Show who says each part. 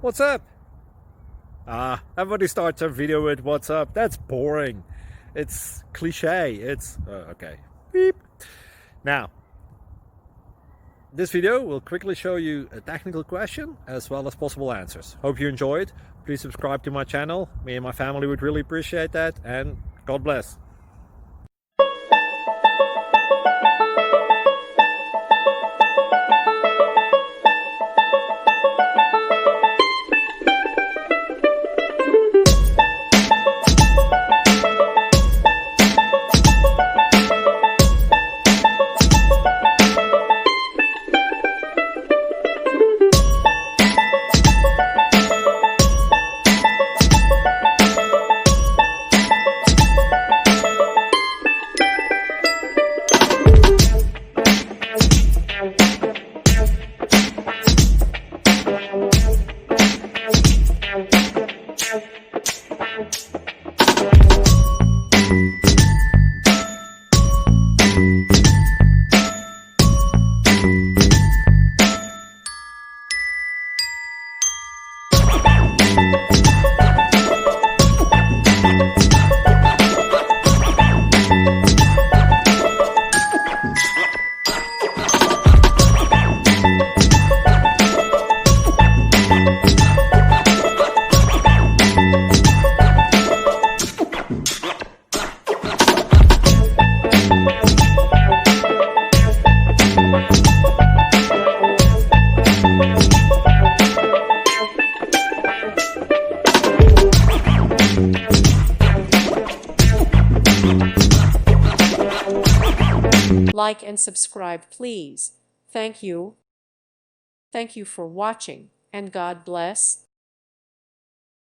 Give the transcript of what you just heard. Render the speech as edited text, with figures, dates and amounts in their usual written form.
Speaker 1: What's up? Everybody starts a video with what's up. That's boring. It's cliche. It's okay. Beep. Now, this video will quickly show you a technical question as well as possible answers. Hope you enjoyed. Please subscribe to my channel. Me and my family would really appreciate that, and God bless.
Speaker 2: Like and subscribe, please. Thank you. Thank you for watching, and God bless.